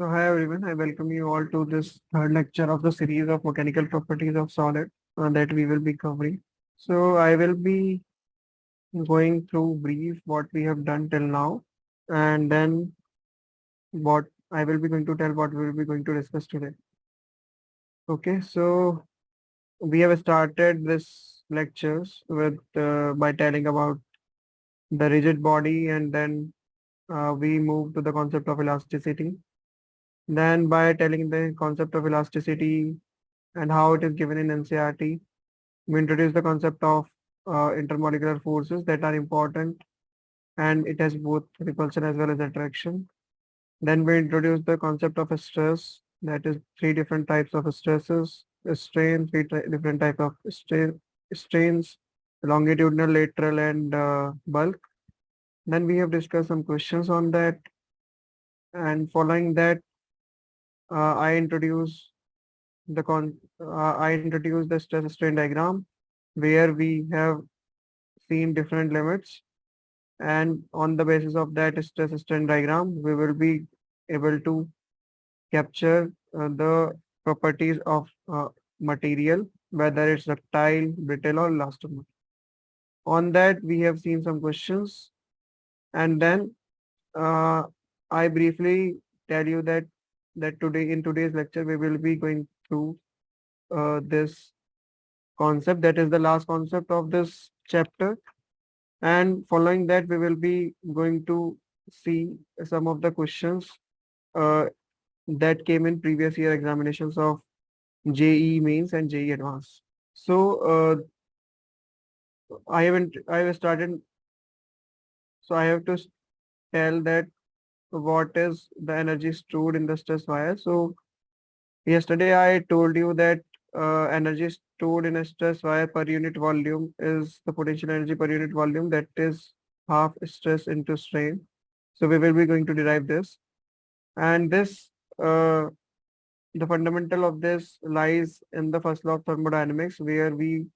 So hi everyone, I welcome you all to this third lecture of the series of mechanical properties of solid that we will be covering. So I will be going through brief what we have done till now, and then what I will be going to tell what we will be going to discuss today. Okay, so we have started this lectures with by telling about the rigid body, and then we move to the concept of elasticity. Then by telling the concept of elasticity and how it is given in NCRT. We introduce the concept of intermolecular forces that are important, and it has both repulsion as well as attraction. Then we introduce the concept of stress, that is three different types of stresses, strain, different type of strains, longitudinal, lateral, and bulk. Then we have discussed some questions on that, and following that, I introduce I introduce the stress strain diagram where we have seen different limits, and on the basis of that stress strain diagram we will be able to capture the properties of material, whether it's ductile, brittle, or elastomer. On that we have seen some questions, and then uh, I briefly tell you that today in today's lecture we will be going through this concept, that is the last concept of this chapter. And following that, we will be going to see some of the questions uh, that came in previous year examinations of JEE Mains and JEE Advanced. So I have started. So I have to tell that what is the energy stored in the stress wire. So yesterday I told you that energy stored in a stress wire per unit volume is the potential energy per unit volume, that is half stress into strain. So we will be going to derive this. And this, the fundamental of this lies in the first law of thermodynamics, where we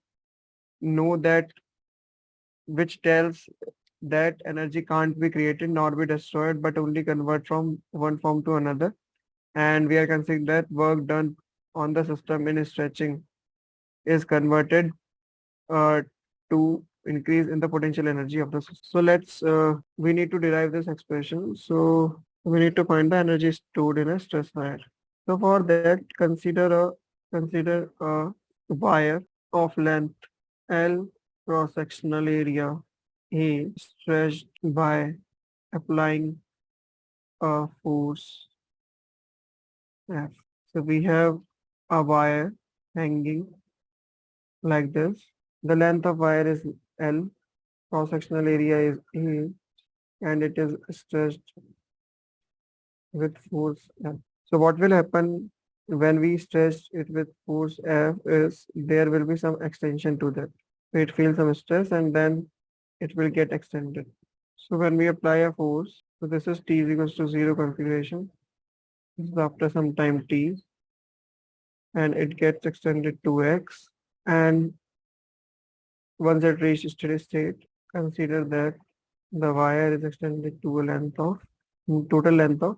know that which tells that energy can't be created nor be destroyed, but only convert from one form to another. And we are considering that work done on the system in stretching is converted uh, to increase in the potential energy of the system. So we need to derive this expression. So we need to find the energy stored in a stress wire. So for that, consider a wire of length L, cross sectional area A, stretched by applying a force F. So we have a wire hanging like this. The length of wire is L, cross sectional area is A, and it is stretched with force F. So what will happen when we stretch it with force F is there will be some extension to that. So it feels some stress and then it will get extended. So when we apply a force, so this is T is equals to 0 configuration. This is after some time T, and it gets extended to X. And once it reaches steady state, consider that the wire is extended to a length of total length of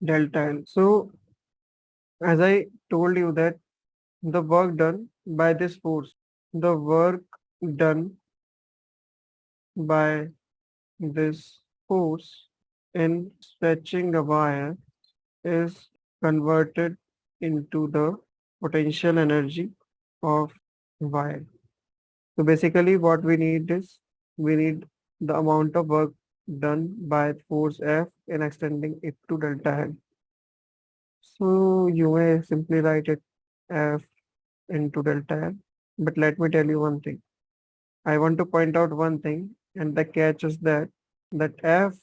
delta L. So as I told you that the work done by this force, the work done by this force in stretching a wire is converted into the potential energy of wire. So basically what we need is we need the amount of work done by force F in extending it to delta L. So you may simply write it F into delta L. But let me tell you one thing. I want to point out one thing, and the catch is that F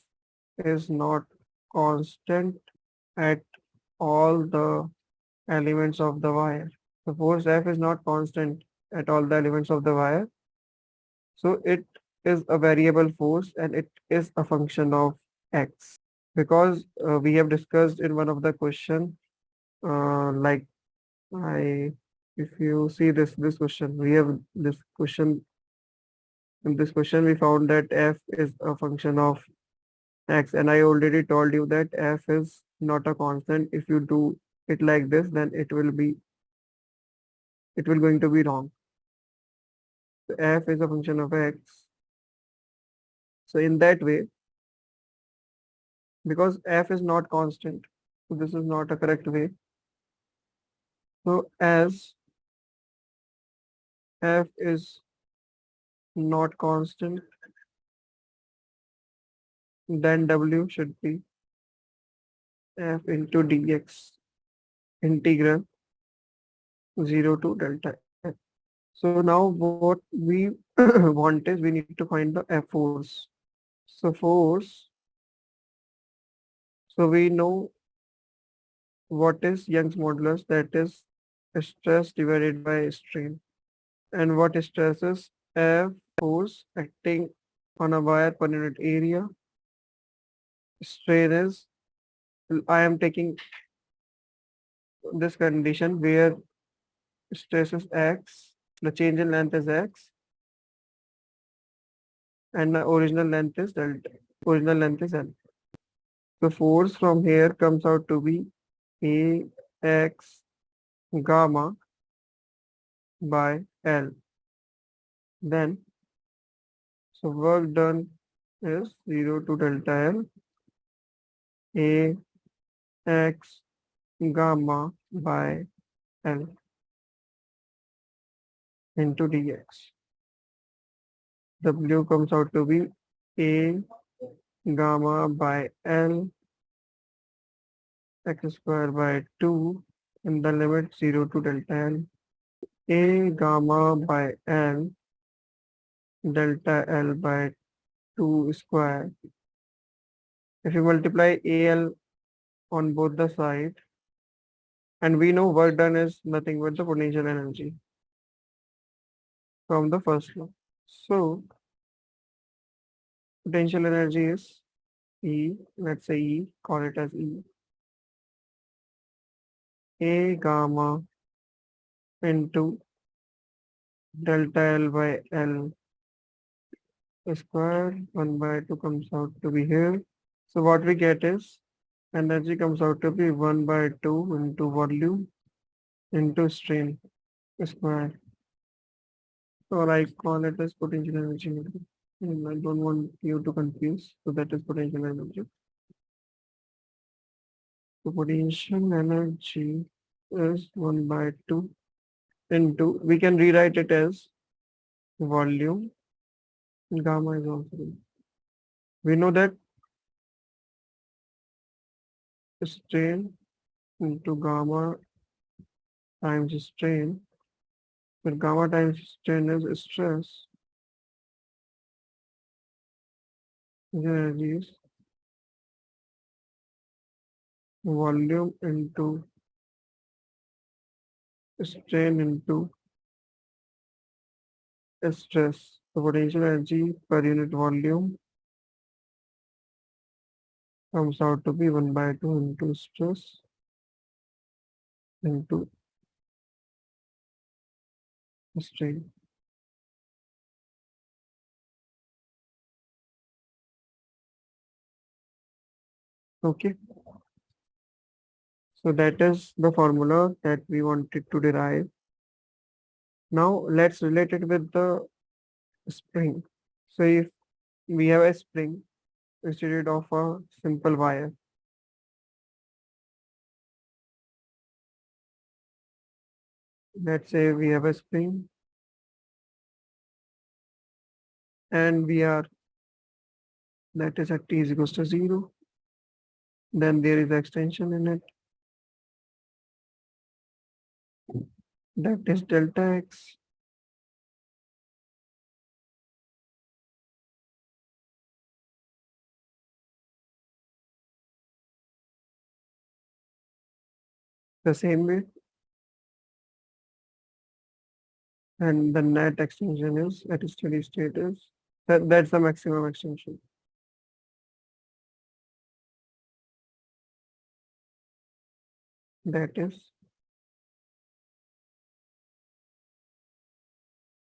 is not constant at all the elements of the wire. The force F is not constant at all the elements of the wire. So it is a variable force and it is a function of X. Because we have discussed in one of the question, like I, if you see this question, we have this question. In this question, we found that F is a function of X, and I already told you that F is not a constant. If you do it like this, then it will going to be wrong. So f is a function of x. So in that way, because f is not constant, so this is not a correct way. So as f is not constant, then w should be f into dx integral 0 to delta f. So now what we want is we need to find the f force. So force, so we know what is Young's modulus, that is stress divided by strain. And what stress is? F force acting on a wire per unit area. Strain is, I am taking this condition where stress is x, the change in length is x, and the original length is delta. Original length is L. The force from here comes out to be A x gamma by L. Then, so work done is 0 to delta L, A x gamma by L into dx. W comes out to be A gamma by L x square by 2 in the limit 0 to delta L. A gamma by L delta L by 2 square. If you multiply AL on both the sides, and we know work done is nothing but the potential energy from the first law. So potential energy is E, let's say E, call it as E, A gamma into delta L by L square, 1 by 2 comes out to be here. So what we get is energy comes out to be 1 by 2 into volume into strain square. Or I call it as potential energy. I don't want you to confuse. So that is potential energy. So potential energy is 1 by 2 into, we can rewrite it as volume. Gamma is also there. We know that strain into gamma times strain, but gamma times strain is stress. The energy is volume into strain into stress. The potential energy per unit volume comes out to be 1 by 2 into stress into strain. Okay, so that is the formula that we wanted to derive. Now let's relate it with the spring. So if we have a spring instead of a simple wire, let's say we have a spring and we are, that is at t is equals to 0, then there is extension in it, that is delta x. The same way, and the net extension is at steady state is that's the maximum extension, that is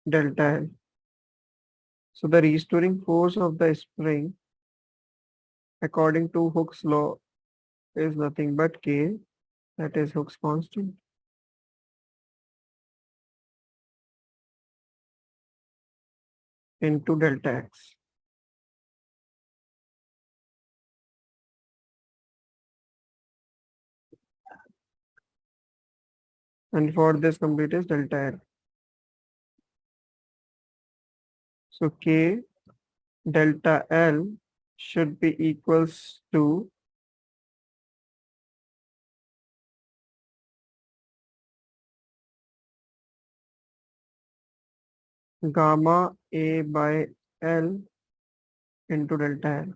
delta L. So the restoring force of the spring according to Hooke's law is nothing but K, that is Hooke's constant, into delta X. And for this complete is delta L. So K delta L should be equals to gamma A by L into delta L.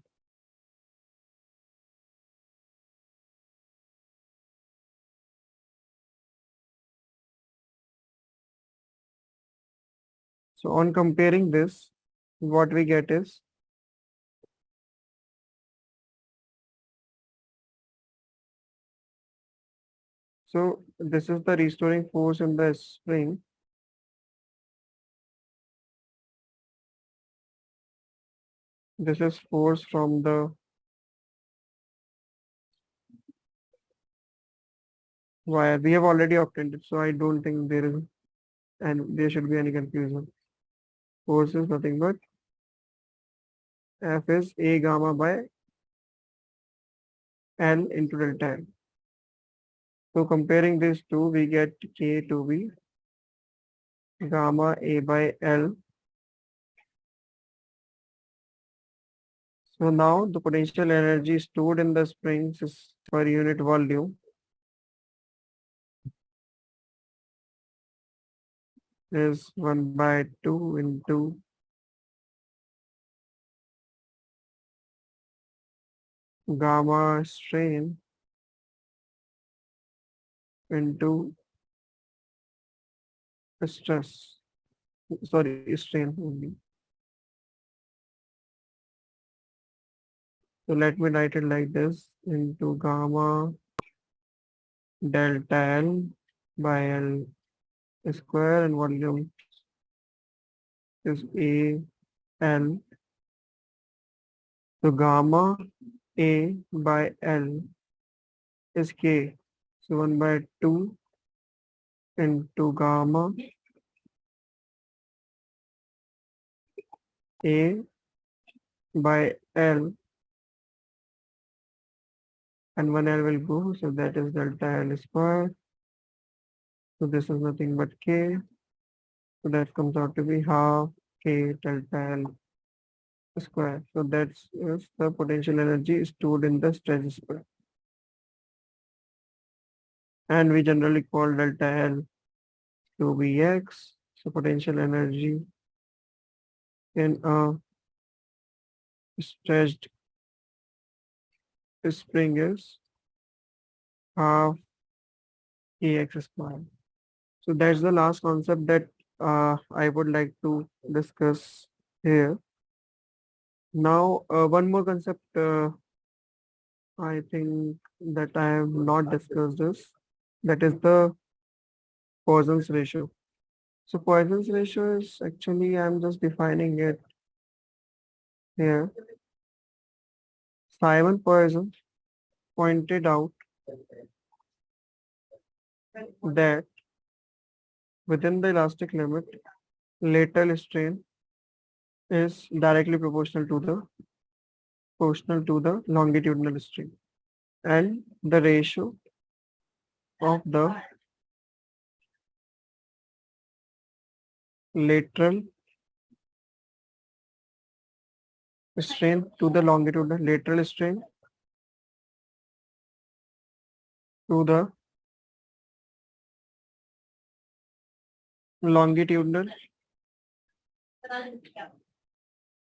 So on comparing this, what we get is, so this is the restoring force in the spring. This is force from the wire. We have already obtained it, so I don't think there should be any confusion. Force is nothing but F is A gamma by L into delta L. So comparing these two, we get K to be gamma A by L. So now the potential energy stored in the springs is per unit volume is 1 by 2 into gamma strain into stress. Sorry, strain only. So let me write it like this into gamma delta L by L square and volume is A L. So gamma A by L is K. So 1 by 2 into gamma A by L, and 1 L will go. So that is delta L square. So this is nothing but K. So that comes out to be half K delta L square. So that's is the potential energy stored in the stress square. And we generally call delta L to be X. So potential energy in a stretched spring is half AX square. So that's the last concept that I would like to discuss here. Now, one more concept I think that I have not discussed is that is the Poisson's ratio. So Poisson's ratio is actually I'm just defining it here. Simon Poisson pointed out that within the elastic limit, lateral strain is directly proportional to the longitudinal strain, and the ratio of the lateral strain to the longitudinal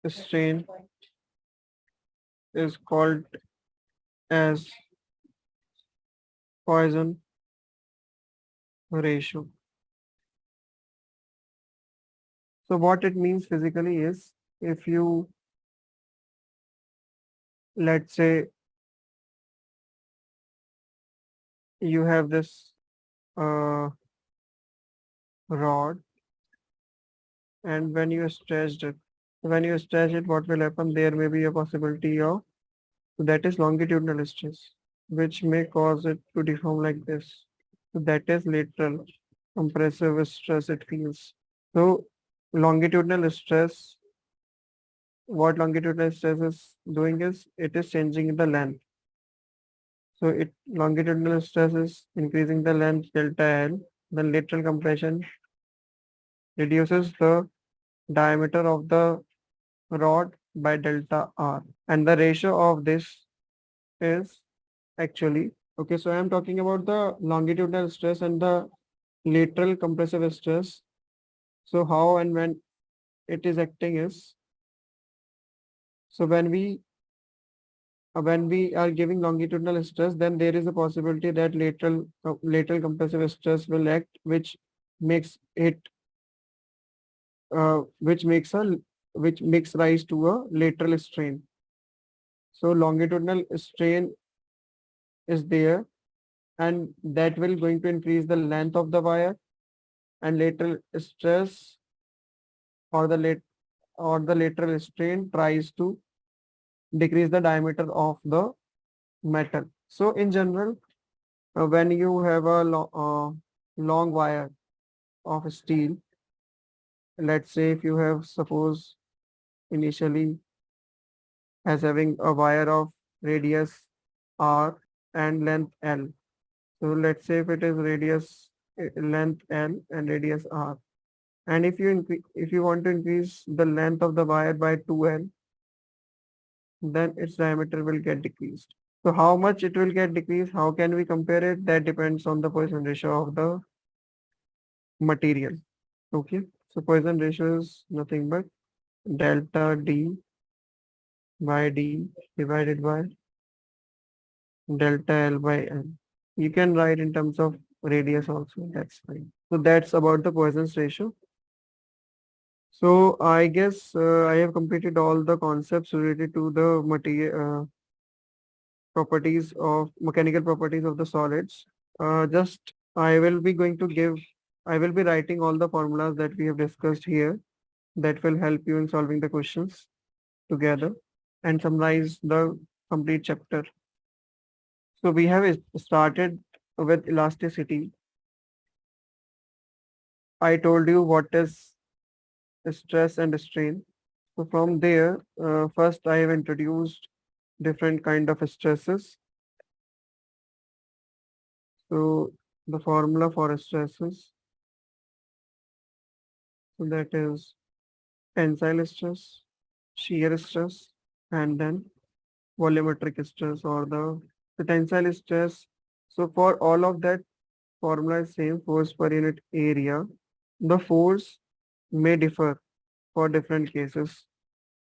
strain is called as Poisson ratio. So what it means physically is if you, let's say you have this uh, rod, and when you stretch it, what will happen? There may be a possibility of, that is longitudinal stress. which may cause it to deform like this. So that is lateral compressive stress it feels. So longitudinal stress, what longitudinal stress is doing is it is changing the length. So it longitudinal stress is increasing the length delta L. The lateral compression reduces the diameter of the rod by delta R. And the ratio of this is actually, okay, so I am talking about the longitudinal stress and the lateral compressive stress. So how and when it is acting is, so when we are giving longitudinal stress, then there is a possibility that lateral compressive stress will act, makes it which makes a which makes rise to a lateral strain. So longitudinal strain is there, and that will going to increase the length of the wire, and lateral stress or the lateral strain tries to decrease the diameter of the metal. So in general, when you have a long wire of steel, let's say if you have suppose initially as having a wire of radius r and length l. So let's say if it is length l and radius r, and if you want to increase the length of the wire by 2l, then its diameter will get decreased. So how much it will get decreased, how can we compare it? That depends on the Poisson ratio of the material. Okay, so Poisson ratio is nothing but delta D by D divided by delta L by L. You can write in terms of radius also, that's fine. So that's about the Poisson's ratio. So I guess I have completed all the concepts related to the material properties of mechanical properties of the solids. Just I will be writing all the formulas that we have discussed here that will help you in solving the questions together and summarize the complete chapter. So we have started with elasticity. I told you what is stress and strain. So from there, first I have introduced different kind of stresses. So the formula for stresses, so that is tensile stress, shear stress, and then volumetric stress or the tensile stress. So for all of that, formula is same, force per unit area. The force may differ for different cases.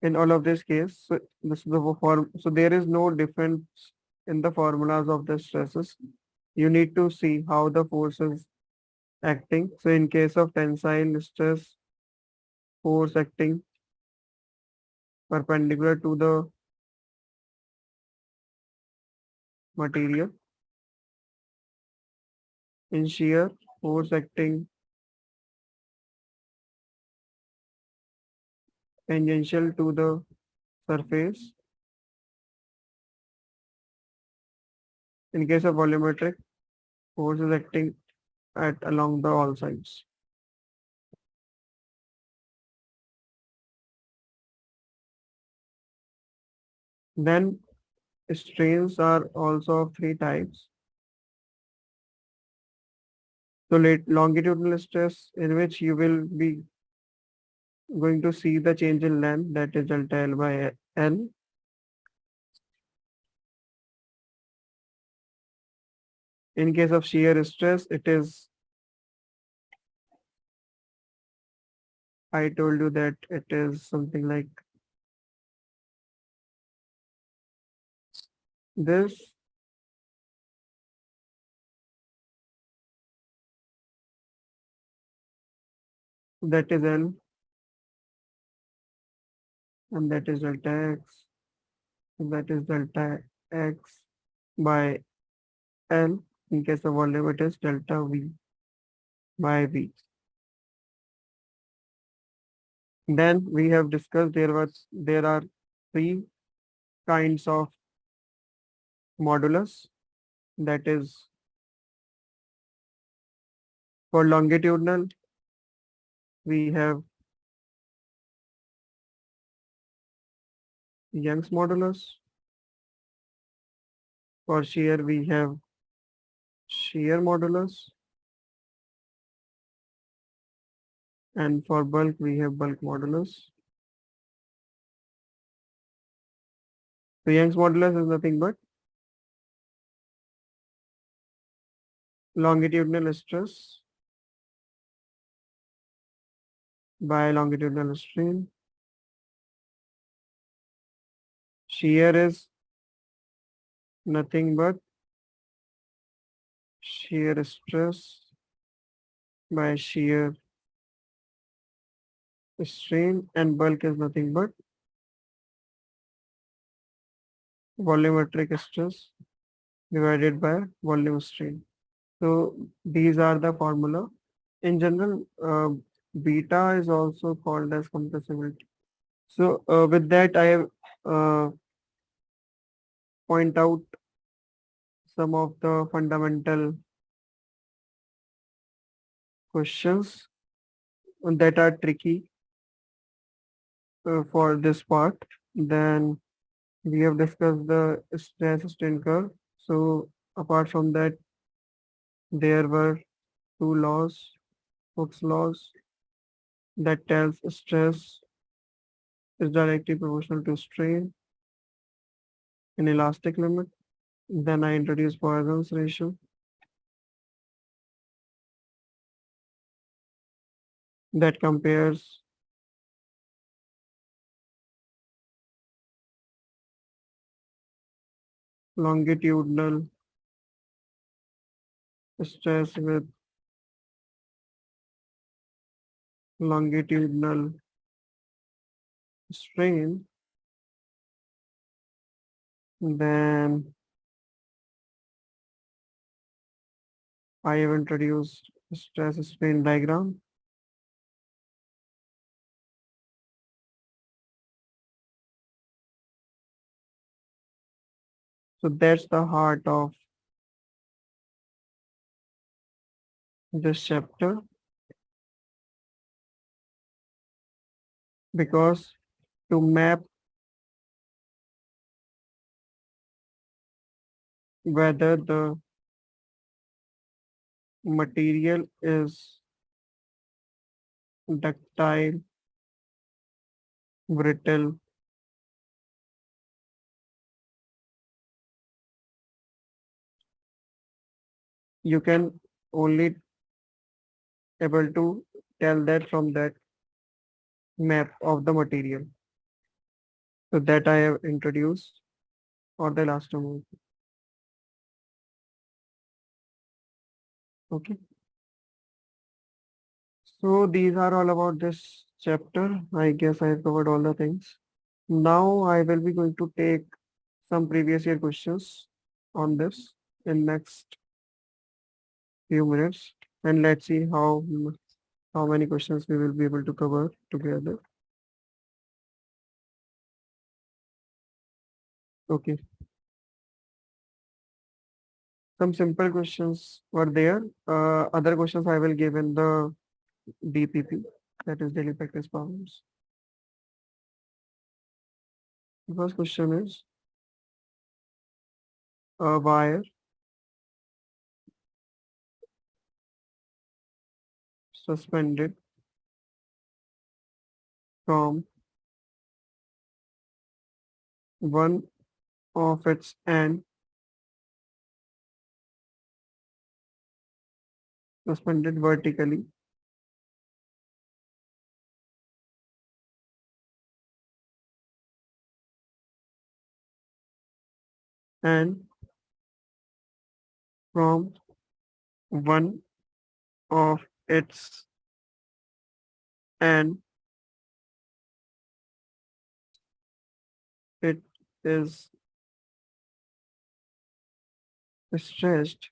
In all of this case, so this is the form. So there is no difference in the formulas of the stresses. You need to see how the force is acting. So in case of tensile stress, force acting perpendicular to the material. In shear, force acting tangential to the surface. In case of volumetric, force is acting at along the all sides. Then strains are also of three types. So longitudinal stress, in which you will be going to see the change in length, that is delta L by L. In case of shear stress, it is, I told you that it is something like this. That is L, and that is delta X. And that is delta X by L. In case of volume, it is delta V by V. Then we have discussed there are three kinds of modulus. That is for longitudinal, we have Young's modulus. For shear, we have shear modulus. And for bulk, we have bulk modulus. So Young's modulus is nothing but longitudinal stress by longitudinal strain. Shear is nothing but shear stress by shear strain, and bulk is nothing but volumetric stress divided by volume strain. So these are the formula. In general, beta is also called as compressibility. So with that, I have point out some of the fundamental questions that are tricky for this part. Then we have discussed the stress strain curve. So apart from that, there were two laws, Hooke's laws, that tells stress is directly proportional to strain in elastic limit. Then I introduced Poisson's ratio that compares longitudinal stress with longitudinal strain. Then I have introduced stress strain diagram. So that's the heart of this chapter, because to map whether the material is ductile, brittle, you can only able to tell that from that map of the material. So that I have introduced for the elastomer. Okay. So these are all about this chapter. I guess I have covered all the things. Now I will be going to take some previous year questions on this in next few minutes, and let's see how many questions we will be able to cover together. Okay. Some simple questions were there. Other questions I will give in the DPP, that is daily practice problems. The first question is a wire suspended from one of its end, suspended vertically, and from one of its end, it is stretched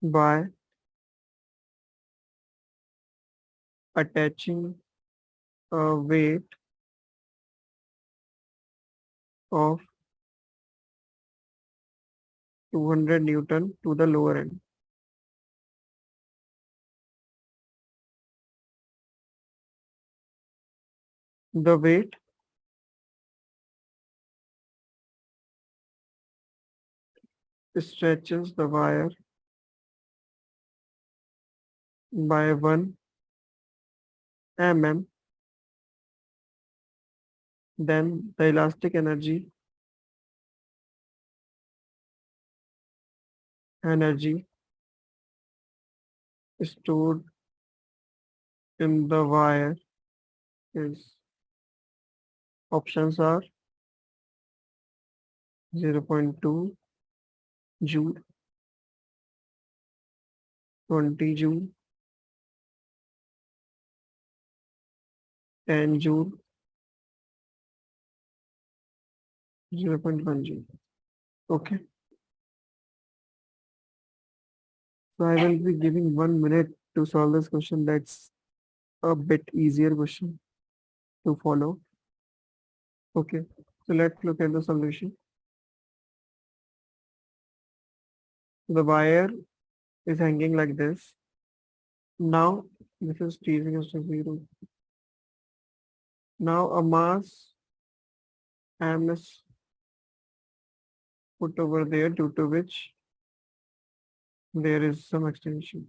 by attaching a weight of 200 Newton to the lower end. The weight stretches the wire by 1 mm. Then the elastic energy stored in the wire is options are 0.2 joule, 20 joule, 10 joule, 0.1 joule. Okay. So I will be giving 1 minute to solve this question. That's a bit easier question to follow. Okay. So let's look at the solution. The wire is hanging like this. Now this is t is equals to 0. Now a mass m is put over there, due to which there is some extension.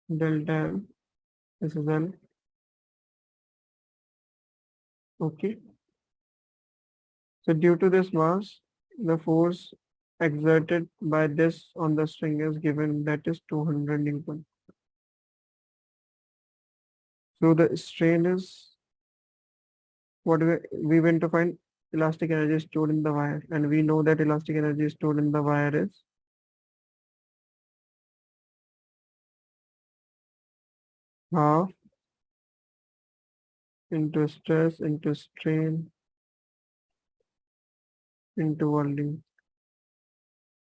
Delta L, this is L. Okay. So due to this mass, the force exerted by this on the string is given, that is 200 Newton. So the strain is what we went to find elastic energy stored in the wire, and we know that elastic energy stored in the wire is half into stress into strain into volume.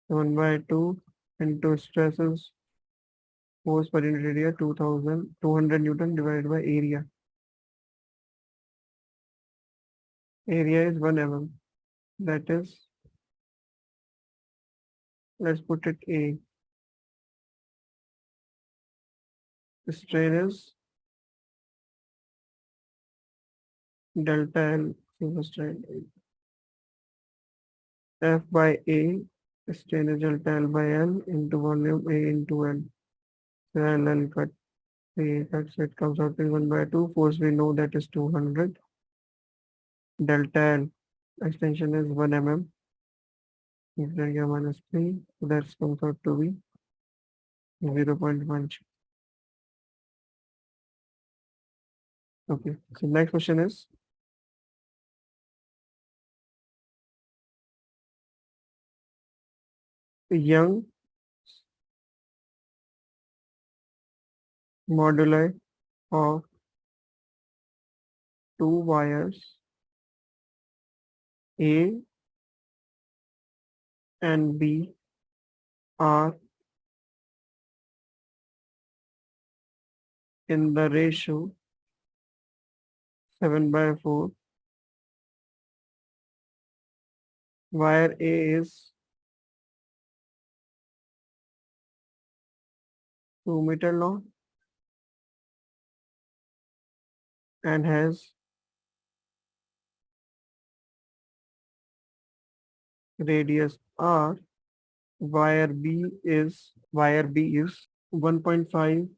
1 by 2 into stresses force per unit area 200 Newton divided by area. Area is 1 mm. That is, let's put it A. The strain is delta L, so the strain F by A, strain is delta L by L into volume A into L. So L cut A cut, so it comes out to 1 by 2. Force we know that is 200. Delta L extension is 1 mm. Area minus 3, so that comes out to be 0.1. Okay, so next question is, young moduli of two wires A and B are in the ratio 7 by 4. Wire A is 2 meter long and has radius R. Wire B is 1.5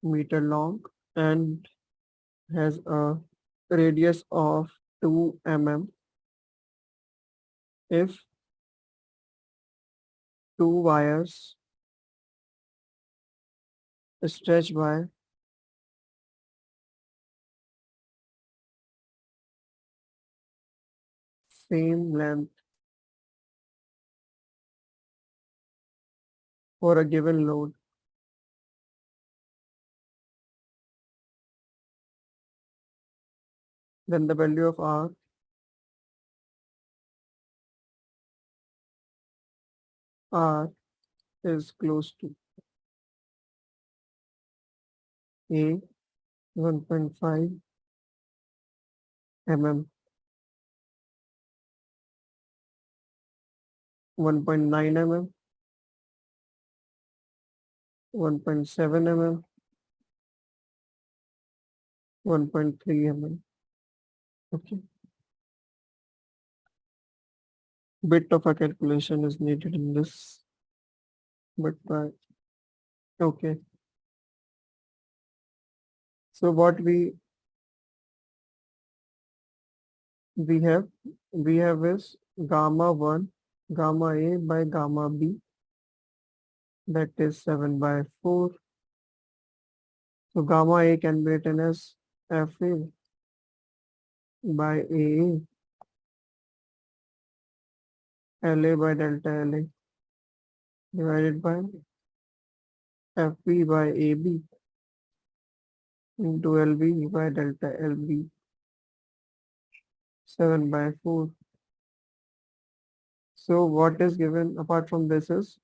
meter long and has a radius of 2 mm. If two wires stretched by same length for a given load, then the value of R is close to A 1.5 mm. 1.9 mm, 1.7 mm, 1.3 mm. Okay. Bit of a calculation is needed in this, but okay. So what we have we have is gamma 1 gamma A by gamma B, that is 7 by 4. So gamma A can be written as FA by AA, LA by delta LA divided by FB by AB into LB by delta LB, 7 by 4. So what is given apart from this is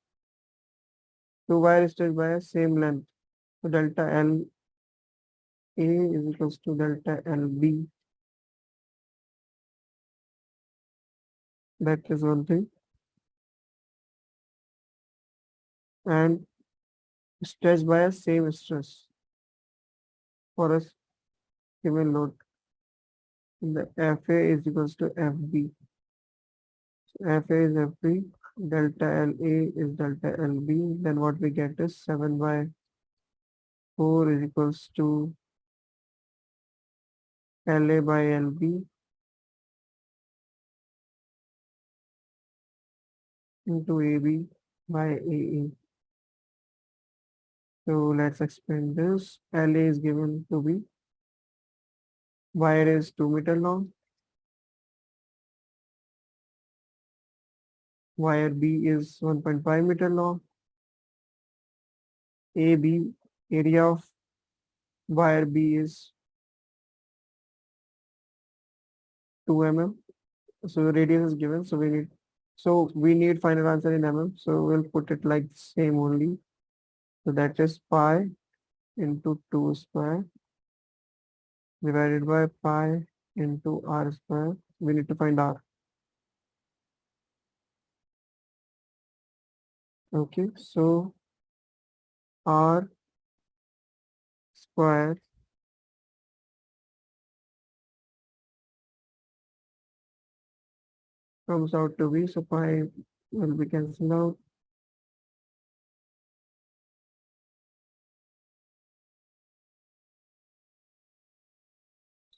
two wire stretched by a same length. So delta LA is equals to delta LB. That is one thing. And stretched by a same stress for a given load. The FA is equals to FB. FA is FB, delta LA is delta LB. Then what we get is 7 by 4 is equals to LA by LB into AB by AA. So let's explain this. LA is given to be wire is 2 meter long, wire B is 1.5 meter long, AB area of wire B is 2 mm. So the radius is given. So we need final answer in mm. So we'll put it like same only. So that is pi into 2 square divided by pi into r square. We need to find r. Okay, so r square comes out to be, so pi will be cancelled out.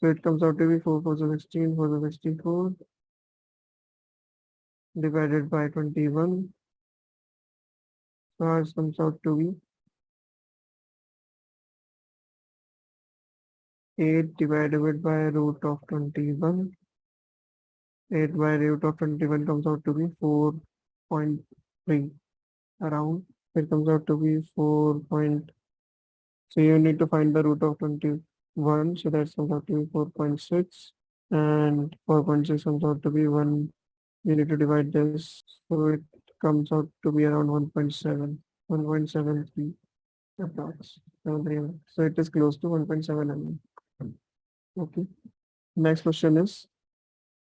So it comes out to be 4 4 16, 4 64 divided by 21. So r comes out to be 8 divided by root of 21. 8 by root of 21 comes out to be 4.3 around. It comes out to be 4 point. So you need to find the root of 21. So that comes out to be 4.6. And 4.6 comes out to be 1. You need to divide this. So it comes out to be around 1.7. 1.73 approx. 73. So it is close to 1.7 mm. Okay. Next question is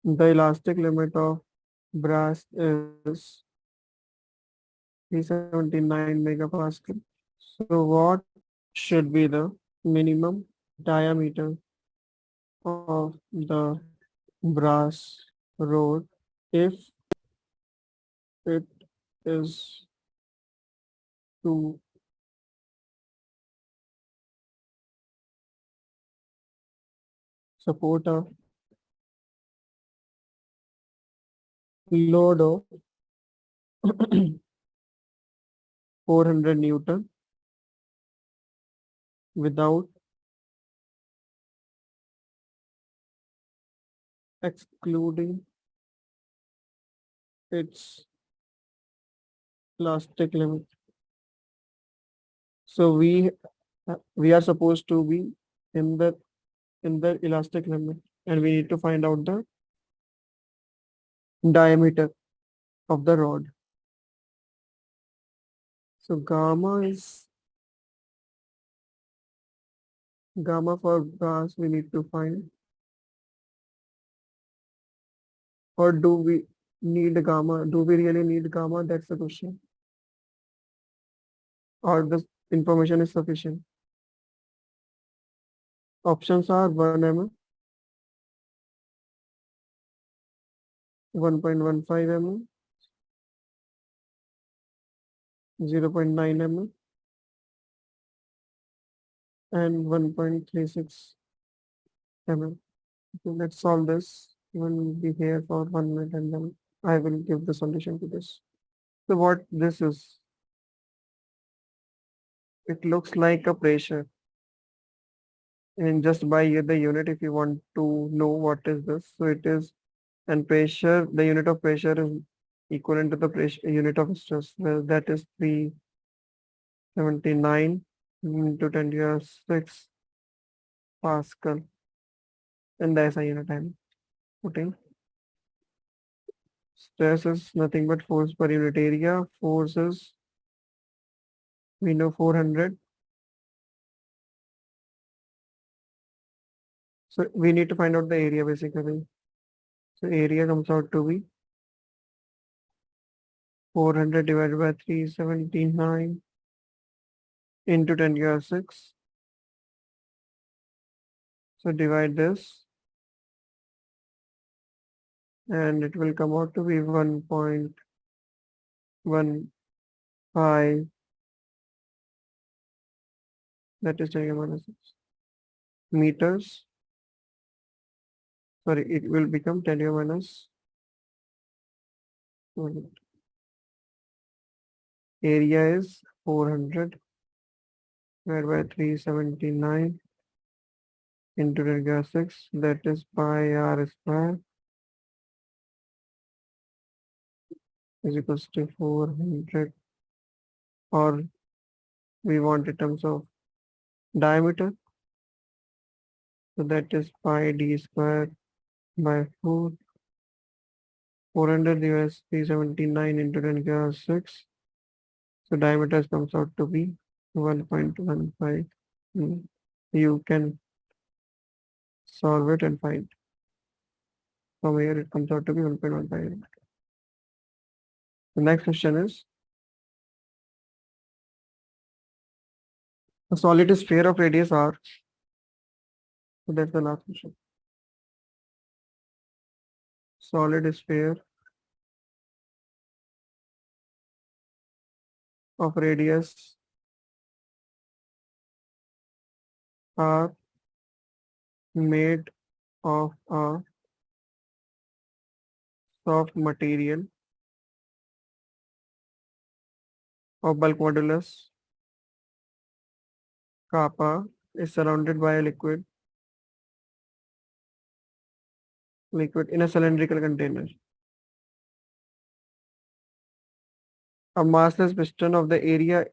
the elastic limit of brass is 379 megapascal. So what should be the minimum diameter of the brass rod if it is to support a load of 400 Newton without excluding its elastic limit. So we are supposed to be in the elastic limit, and we need to find out the diameter of the rod. So gamma for brass we need to find, or do we need gamma? Do we really need gamma? That's the question. Or the information is sufficient? Options are 1 mm, 1.15 mm, 0.9 mm, and 1.36 mm. So let's solve this. We'll be here for 1 minute and then I will give the solution to this. So what this is, it looks like a pressure. And just by the unit, if you want to know what is this, so it is, and pressure, the unit of pressure is equivalent to the pressure unit of stress. Well, that is 379 into 10 to the 6 Pascal. And that's a unit I'm putting. Stress is nothing but force per unit area. Force is, we know 400. So we need to find out the area basically. So area comes out to be 400 divided by 379 into 10 to the 6. So divide this and it will come out to be 1.15, that is 10 to the minus 6 meters. Sorry, it will become 10 to the minus 1. Area is 400 divided by 379 into 10 to the 6, that is pi r square is equals to 400, or we want in terms of diameter. So that is pi d square by 4. 400 divided 379 into 10 to the 6. So diameter comes out to be 1.15. You can solve it and find. From here it comes out to be 1.15. The next question is, a solid sphere of radius r. So that's the last question. Solid sphere of radius r made of a soft material of bulk modulus kappa is surrounded by a liquid in a cylindrical container. A massless piston of the area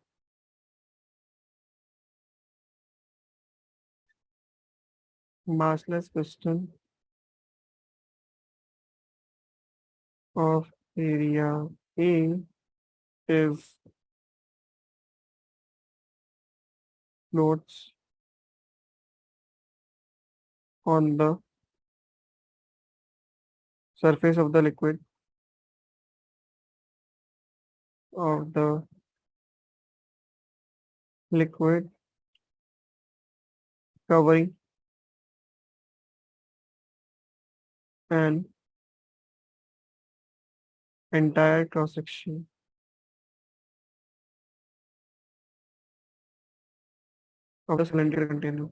massless piston of area A is floats on the surface of the of the liquid covering an entire cross section of the cylindrical container.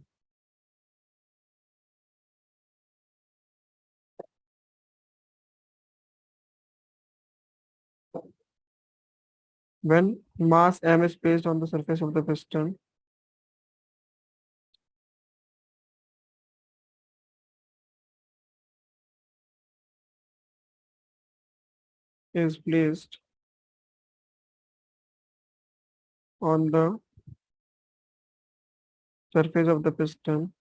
When mass m is placed on the surface of the piston, is placed on the surface of the piston,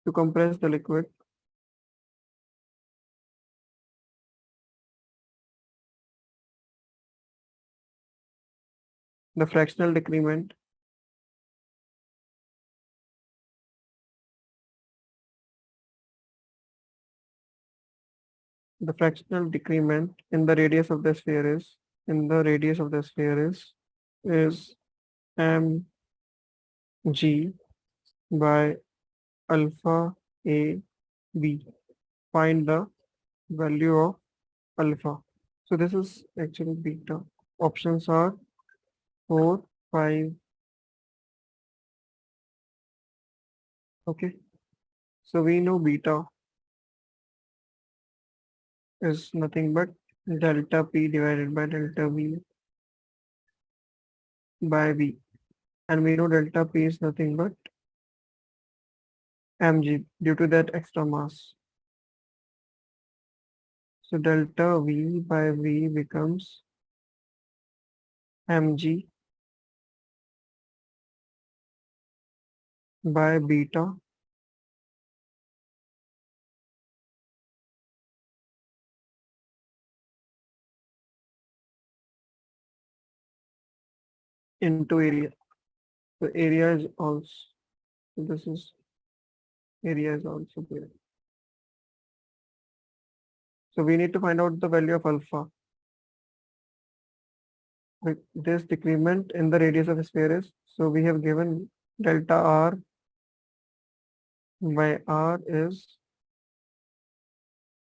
to compress the liquid, the fractional decrement the fractional decrement in the radius of the sphere is is mg by alpha a b. Find the value of alpha. So this is actually beta. Options are 4, 5. Okay. So we know beta is nothing but delta p divided by delta v by v. And we know delta p is nothing but mg due to that extra mass. So delta v by v becomes mg by beta into area. So area is also, so this is area is also there. So we need to find out the value of alpha. With this decrement in the radius of a sphere is, so we have given delta r by r is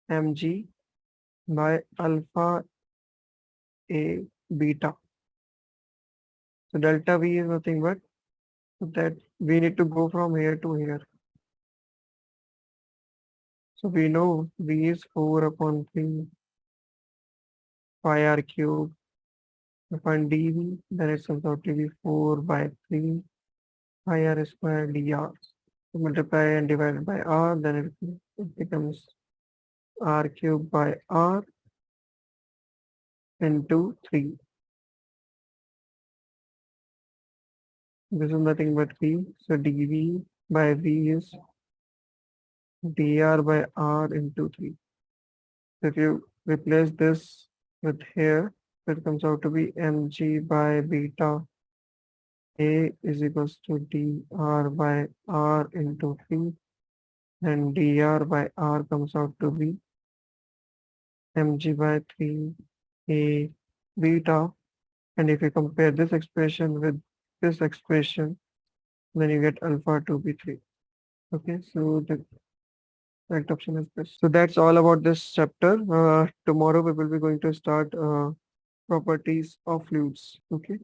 mg by alpha a beta. So delta v is nothing but that we need to go from here to here. So we know v is 4 upon 3 pi r cube. If I find dv, then it comes out to be 4 by 3 pi r square dr. So multiply and divide by r, then it becomes r cube by r into 3. This is nothing but v. So dv by v is dr by r into 3. So if you replace this with here, it comes out to be mg by beta a is equals to dr by r into 3, and dr by r comes out to be mg by 3 a beta. And if you compare this expression with this expression, then you get alpha to be 3. Okay, so the correct option is this. So that's all about this chapter. Tomorrow we will be going to start properties of fluids. Okay.